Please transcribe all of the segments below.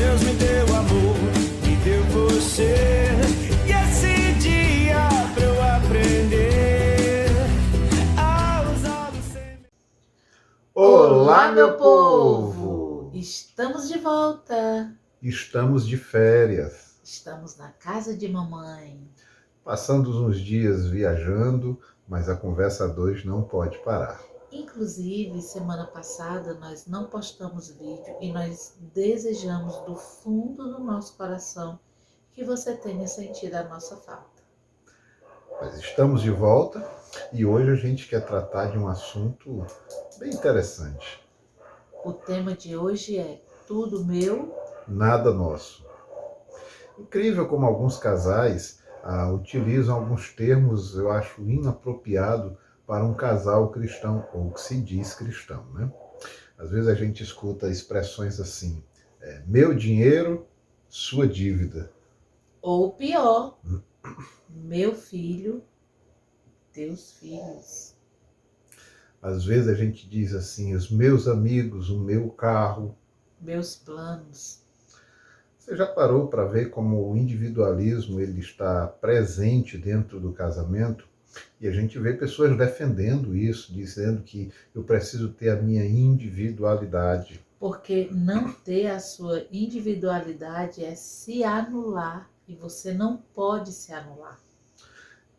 Deus me deu amor, me deu você. E esse dia pra eu aprender a usá-lo sem... Olá, meu povo! Estamos de volta. Estamos de férias, Estamos na casa de mamãe. passando uns dias viajando, mas a conversa a dois não pode parar. Inclusive, semana passada nós não postamos vídeo e nós desejamos do fundo do nosso coração que você tenha sentido a nossa falta. Mas estamos de volta e hoje a gente quer tratar de um assunto bem interessante. O tema de hoje é Tudo Meu. Nada nosso. Incrível como alguns casais utilizam alguns termos, eu acho, inapropriado para um casal cristão, ou que se diz cristão, né? Às vezes a gente escuta expressões assim, meu dinheiro, sua dívida. Ou pior, meu filho, teus filhos. Às vezes a gente diz assim, os meus amigos, o meu carro. Meus planos. Você já parou para ver como o individualismo ele está presente dentro do casamento? E a gente vê pessoas defendendo isso, dizendo que eu preciso ter a minha individualidade. Porque não ter a sua individualidade é se anular e você não pode se anular.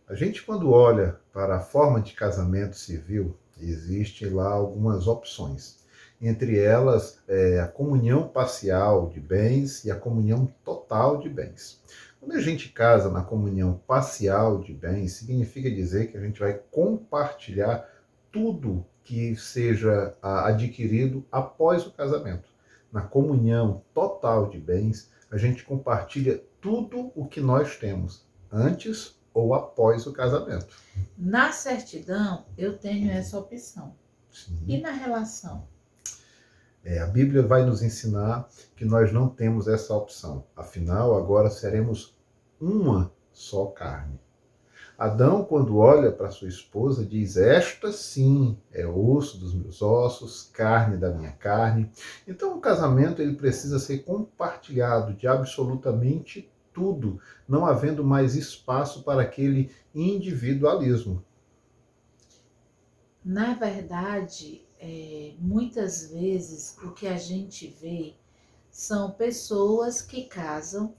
A gente, quando olha para a forma de casamento civil, existem lá algumas opções. Entre elas, a comunhão parcial de bens e a comunhão total de bens. Quando a gente casa na comunhão parcial de bens, significa dizer que a gente vai compartilhar tudo que seja adquirido após o casamento. Na comunhão total de bens, a gente compartilha tudo o que nós temos antes ou após o casamento. Na certidão, eu tenho essa opção. Sim. E na relação? A Bíblia vai nos ensinar que nós não temos essa opção. Afinal, agora seremos uma só carne. Adão, quando olha para sua esposa, diz, esta sim é osso dos meus ossos, carne da minha carne. Então, o casamento ele precisa ser compartilhado de absolutamente tudo, não havendo mais espaço para aquele individualismo. Na verdade, muitas vezes o que a gente vê são pessoas que casam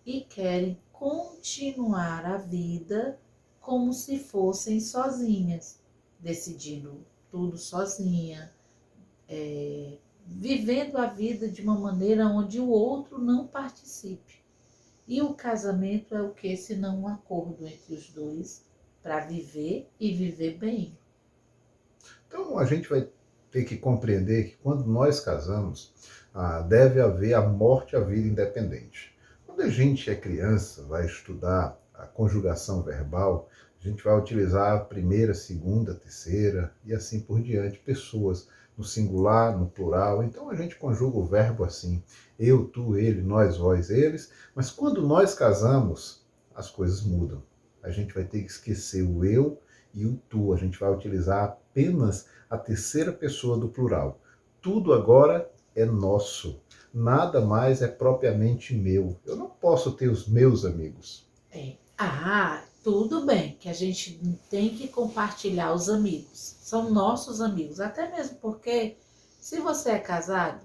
e querem continuar a vida como se fossem sozinhas, decidindo tudo sozinha, vivendo a vida de uma maneira onde o outro não participe. E o casamento é o que? Senão um acordo entre os dois para viver e viver bem. Então, a gente vai ter que compreender que quando nós casamos, deve haver a morte à vida independente. Quando a gente é criança, vai estudar a conjugação verbal, a gente vai utilizar a primeira, segunda, terceira e assim por diante, pessoas no singular, no plural. Então a gente conjuga o verbo assim, eu, tu, ele, nós, vós, eles. Mas quando nós casamos, as coisas mudam. A gente vai ter que esquecer o eu e o tu. A gente vai utilizar apenas a terceira pessoa do plural. Tudo agora é nosso. Nada mais é propriamente meu. Eu não posso ter os meus amigos. Tudo bem que a gente tem que compartilhar os amigos. São nossos amigos. Até mesmo porque, se você é casado,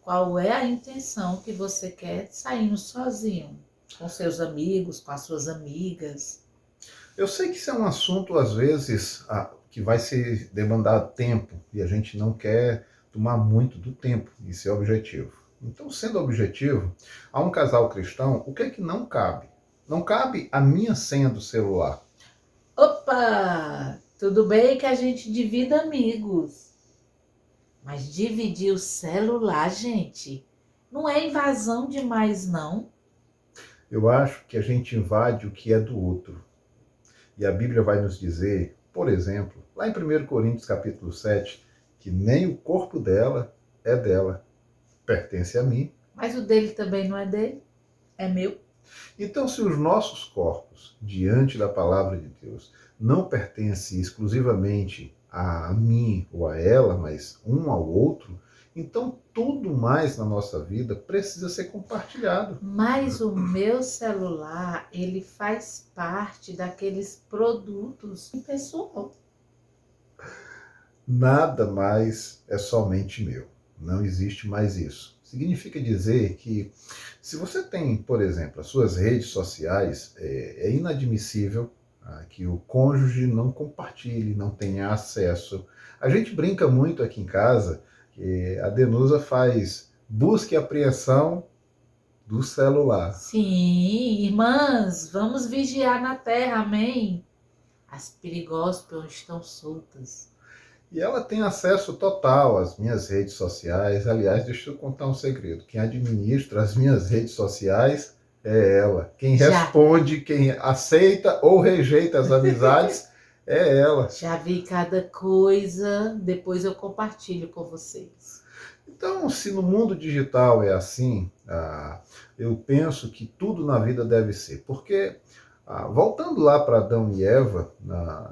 qual é a intenção que você quer saindo sozinho? Com seus amigos, com as suas amigas? Eu sei que isso é um assunto, às vezes, que vai se demandar tempo. E a gente não quer tomar muito do tempo. Isso é objetivo. Então, sendo objetivo, a um casal cristão, o que é que não cabe? Não cabe a minha senha do celular. Opa! Tudo bem que a gente divida amigos. Mas dividir o celular, gente, não é invasão demais, não. Eu acho que a gente invade o que é do outro. E a Bíblia vai nos dizer, por exemplo, lá em 1 Coríntios capítulo 7, que nem o corpo dela é dela. Pertence a mim. Mas o dele também não é dele, é meu. Então, se os nossos corpos, diante da palavra de Deus, não pertencem exclusivamente a mim ou a ela, mas um ao outro, Então, tudo mais na nossa vida precisa ser compartilhado. Mas o meu celular, ele faz parte daqueles produtos pessoal. Nada mais é somente meu. Não existe mais isso. Significa dizer que se você tem, por exemplo, as suas redes sociais, é inadmissível que o cônjuge não compartilhe, não tenha acesso. A gente brinca muito aqui em casa que a Denusa faz busca e apreensão do celular. Sim, irmãs, vamos vigiar na terra, amém? As perigóspias estão soltas. E ela tem acesso total às minhas redes sociais. Aliás, deixa eu contar um segredo. Quem administra as minhas redes sociais é ela. Quem Já. responde, quem aceita ou rejeita as amizades é ela. Já vi cada coisa, depois eu compartilho com vocês. Então, se no mundo digital é assim, eu penso que tudo na vida deve ser. Porque, voltando lá para Adão e Eva,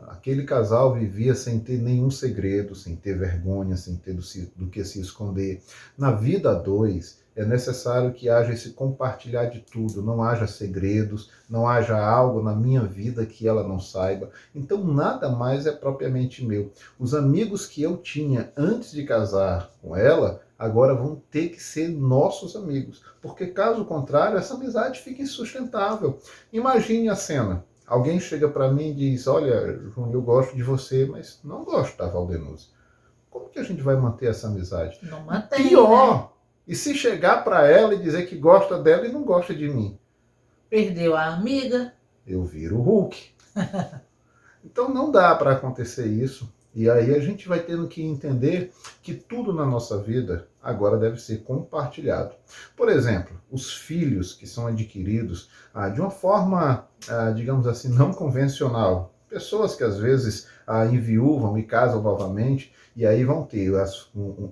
aquele casal vivia sem ter nenhum segredo, sem ter vergonha, sem ter do que se esconder. Na vida a dois, é necessário que haja esse compartilhar de tudo, não haja segredos, não haja algo na minha vida que ela não saiba. Então, nada mais é propriamente meu. Os amigos que eu tinha antes de casar com ela, agora vão ter que ser nossos amigos, porque caso contrário, essa amizade fica insustentável. Imagine a cena. Alguém chega para mim e diz, olha, João, eu gosto de você, mas não gosto da Valdenusa. Como que a gente vai manter essa amizade? Não mantém, Pior! né? E se chegar para ela e dizer que gosta dela e não gosta de mim? Perdeu a amiga. Eu viro o Hulk. Então não dá para acontecer isso. E aí a gente vai tendo que entender que tudo na nossa vida agora deve ser compartilhado. Por exemplo, os filhos que são adquiridos de uma forma, digamos assim, não convencional. Pessoas que às vezes enviúvam e casam novamente, e aí vão ter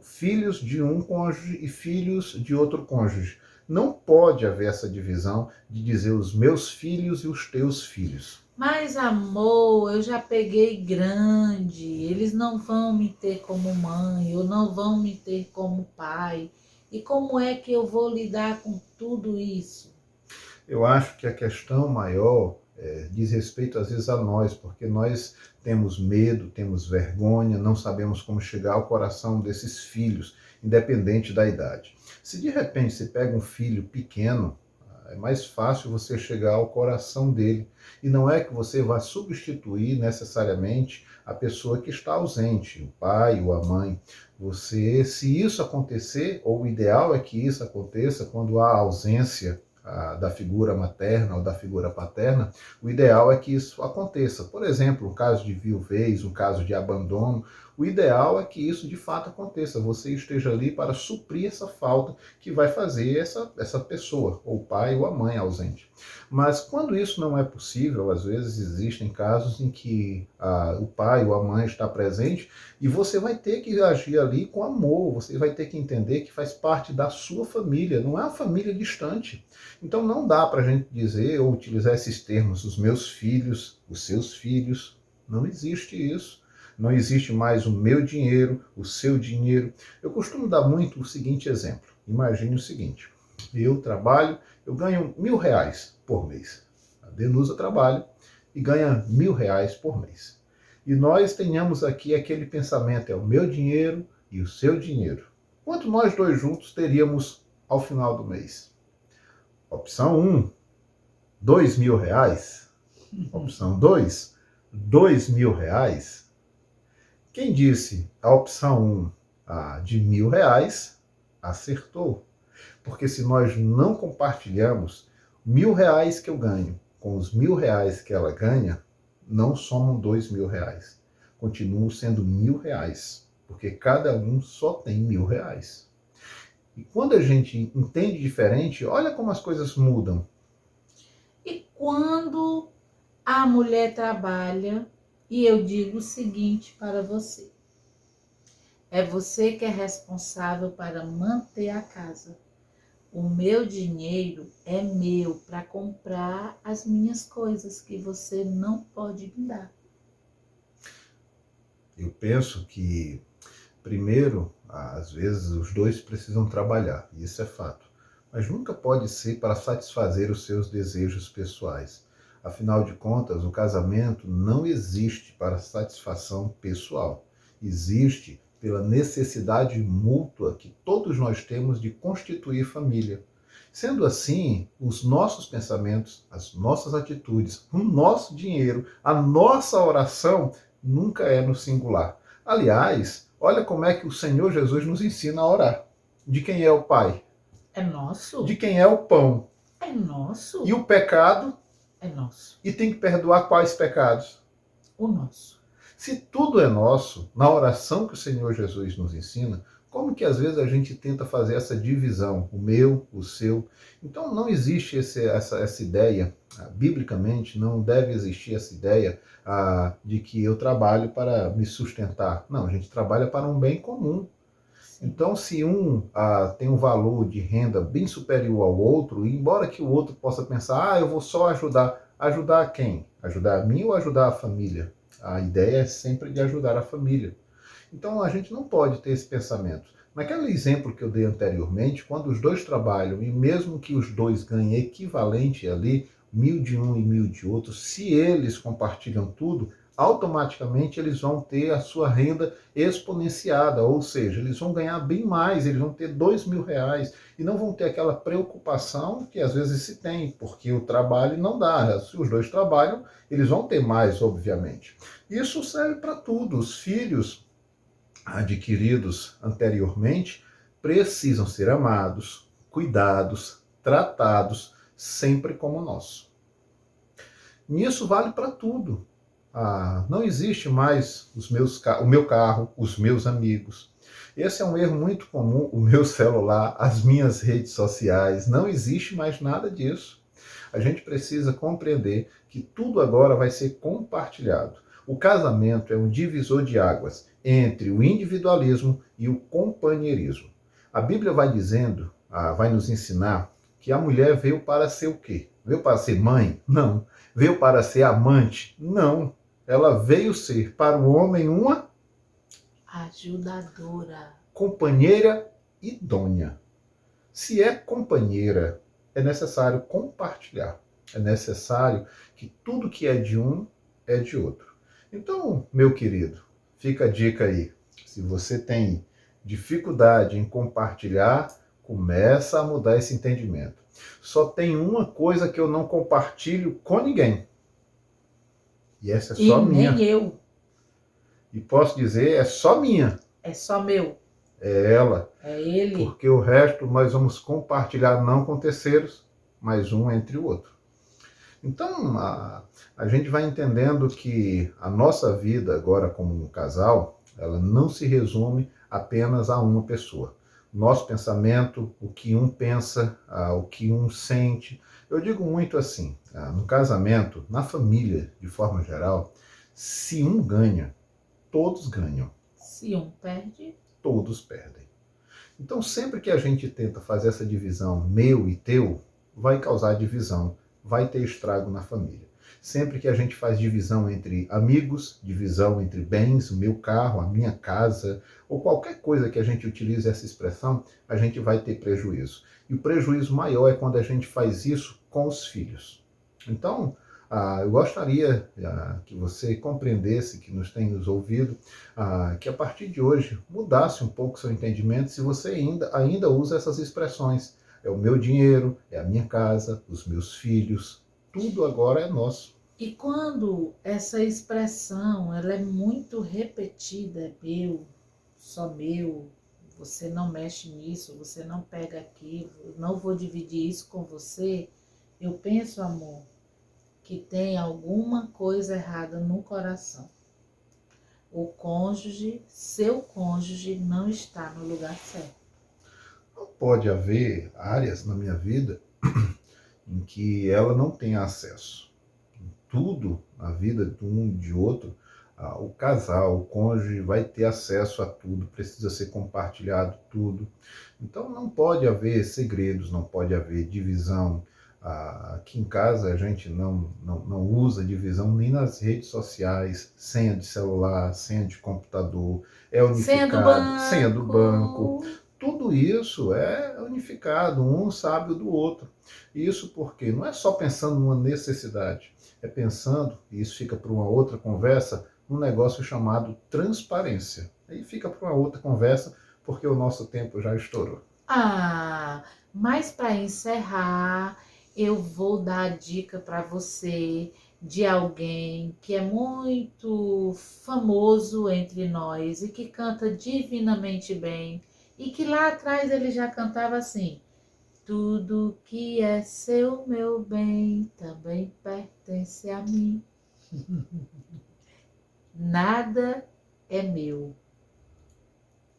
filhos de um cônjuge e filhos de outro cônjuge. Não pode haver essa divisão de dizer os meus filhos e os teus filhos. Mas, amor, eu já peguei grande. Eles não vão me ter como mãe, ou não vão me ter como pai. E como é que eu vou lidar com tudo isso? Eu acho que a questão maior diz respeito às vezes a nós, porque nós temos medo, temos vergonha, não sabemos como chegar ao coração desses filhos, independente da idade. Se de repente você pega um filho pequeno, é mais fácil você chegar ao coração dele. E não é que você vá substituir necessariamente a pessoa que está ausente, o pai ou a mãe. Você, se isso acontecer, ou o ideal é que isso aconteça quando há ausência da figura materna ou da figura paterna, o ideal é que isso aconteça. Por exemplo, um caso de viuvez, um caso de abandono, o ideal é que isso de fato aconteça, você esteja ali para suprir essa falta que vai fazer essa pessoa, ou o pai ou a mãe ausente. Mas quando isso não é possível, às vezes existem casos em que o pai ou a mãe está presente e você vai ter que agir ali com amor, você vai ter que entender que faz parte da sua família, não é uma família distante. Então não dá para a gente dizer ou utilizar esses termos, os meus filhos, os seus filhos, não existe isso. Não existe mais o meu dinheiro, o seu dinheiro. Eu costumo dar muito o seguinte exemplo. Imagine o seguinte, eu trabalho, eu ganho R$1.000 por mês. A Denusa trabalha e ganha R$1.000 por mês. E nós tenhamos aqui aquele pensamento, é o meu dinheiro e o seu dinheiro. Quanto nós dois juntos teríamos ao final do mês? Opção 1, R$2.000. Opção 2, R$2.000. Quem disse a opção 1 de R$1.000, acertou. Porque se nós não compartilhamos R$1.000 que eu ganho com os R$1.000 que ela ganha, não somam R$2.000. Continuam sendo R$1.000, porque cada um só tem R$1.000. E quando a gente entende diferente, olha como as coisas mudam. E quando a mulher trabalha, e eu digo o seguinte para você: é você que é responsável para manter a casa. O meu dinheiro é meu para comprar as minhas coisas que você não pode me dar. Eu penso que Primeiro, às vezes os dois precisam trabalhar, isso é fato. Mas nunca pode ser para satisfazer os seus desejos pessoais. Afinal de contas, o casamento não existe para satisfação pessoal. Existe pela necessidade mútua que todos nós temos de constituir família. Sendo assim, os nossos pensamentos, as nossas atitudes, o nosso dinheiro, a nossa oração nunca é no singular. Aliás, olha como é que o Senhor Jesus nos ensina a orar. De quem é o Pai? É nosso? De quem é o pão? É nosso? E o pecado? É nosso. E tem que perdoar quais pecados? O nosso. Se tudo é nosso, na oração que o Senhor Jesus nos ensina, como que às vezes a gente tenta fazer essa divisão, o meu, o seu? Então não existe essa ideia, biblicamente não deve existir essa ideia de que eu trabalho para me sustentar. Não, a gente trabalha para um bem comum. Então, se um tem um valor de renda bem superior ao outro, embora que o outro possa pensar, eu vou só ajudar quem? Ajudar a mim ou ajudar a família? A ideia é sempre de ajudar a família. Então, a gente não pode ter esse pensamento. Naquele exemplo que eu dei anteriormente, quando os dois trabalham, e mesmo que os dois ganhem equivalente ali, 1.000 de um e 1.000 de outro, se eles compartilham tudo, automaticamente eles vão ter a sua renda exponenciada, ou seja, eles vão ganhar bem mais, eles vão ter R$ 2.000 e não vão ter aquela preocupação que às vezes se tem, porque o trabalho não dá. Se os dois trabalham, eles vão ter mais, obviamente. Isso serve para tudo. Os filhos adquiridos anteriormente precisam ser amados, cuidados, tratados, sempre como nosso. Nisso vale para tudo. Não existe mais o meu carro, os meus amigos. Esse é um erro muito comum, o meu celular, as minhas redes sociais, não existe mais nada disso. A gente precisa compreender que tudo agora vai ser compartilhado. O casamento é um divisor de águas entre o individualismo e o companheirismo. A Bíblia vai dizendo, vai nos ensinar que a mulher veio para ser o quê? Veio para ser mãe? Não. Veio para ser amante? Não. Ela veio ser para o homem uma ajudadora, companheira idônea. Se é companheira, é necessário compartilhar. É necessário que tudo que é de um é de outro. Então, meu querido, fica a dica aí. Se você tem dificuldade em compartilhar, começa a mudar esse entendimento. Só tem uma coisa que eu não compartilho com ninguém. E essa é só minha. E nem eu. E posso dizer, é só minha. É só meu. É ela. É ele. Porque o resto nós vamos compartilhar não com terceiros, mas um entre o outro. Então, a gente vai entendendo que a nossa vida agora como um casal, ela não se resume apenas a uma pessoa. Nosso pensamento, o que um pensa, o que um sente. Eu digo muito assim, no casamento, na família, de forma geral, se um ganha, todos ganham. Se um perde, todos perdem. Então, sempre que a gente tenta fazer essa divisão meu e teu, vai causar divisão, vai ter estrago na família. Sempre que a gente faz divisão entre amigos, divisão entre bens, o meu carro, a minha casa, ou qualquer coisa que a gente utilize essa expressão, a gente vai ter prejuízo. E o prejuízo maior é quando a gente faz isso com os filhos. Então, eu gostaria que você compreendesse, que nos tem nos ouvido, que a partir de hoje mudasse um pouco o seu entendimento se você ainda usa essas expressões. É o meu dinheiro, é a minha casa, os meus filhos, tudo agora é nosso. E quando essa expressão ela é muito repetida, é meu, só meu, você não mexe nisso, você não pega aquilo, eu não vou dividir isso com você, eu penso, amor, que tem alguma coisa errada no coração. O cônjuge, seu cônjuge, não está no lugar certo. Pode haver áreas na minha vida em que ela não tem acesso. Tudo na vida de um e de outro, o casal, o cônjuge vai ter acesso a tudo, precisa ser compartilhado tudo. Então não pode haver segredos, não pode haver divisão. Aqui em casa a gente não usa divisão nem nas redes sociais, senha de celular, senha de computador, é unificado, senha do banco. Tudo isso é unificado, um sabe o do outro. Isso porque não é só pensando numa necessidade, é pensando, e isso fica para uma outra conversa, num negócio chamado transparência. Aí fica para uma outra conversa, porque o nosso tempo já estourou. Mas para encerrar, eu vou dar a dica para você de alguém que é muito famoso entre nós e que canta divinamente bem e que lá atrás ele já cantava assim: tudo que é seu, meu bem, também pertence a mim. Nada é meu.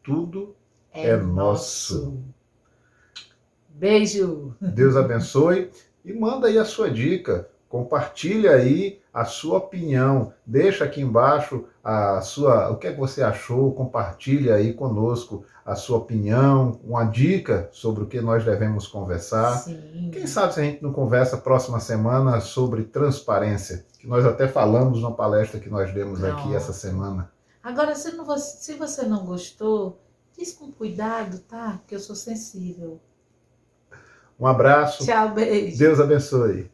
Tudo É nosso. Beijo! Deus abençoe e manda aí a sua dica. Compartilha aí a sua opinião. Deixa aqui embaixo o que é que você achou. Compartilha aí conosco a sua opinião, uma dica sobre o que nós devemos conversar. Sim. Quem sabe se a gente não conversa próxima semana sobre transparência, que nós até falamos na palestra que nós demos aqui essa semana. Agora, se você não gostou, diz com cuidado, tá? Porque eu sou sensível. Um abraço. Tchau, beijo. Deus abençoe.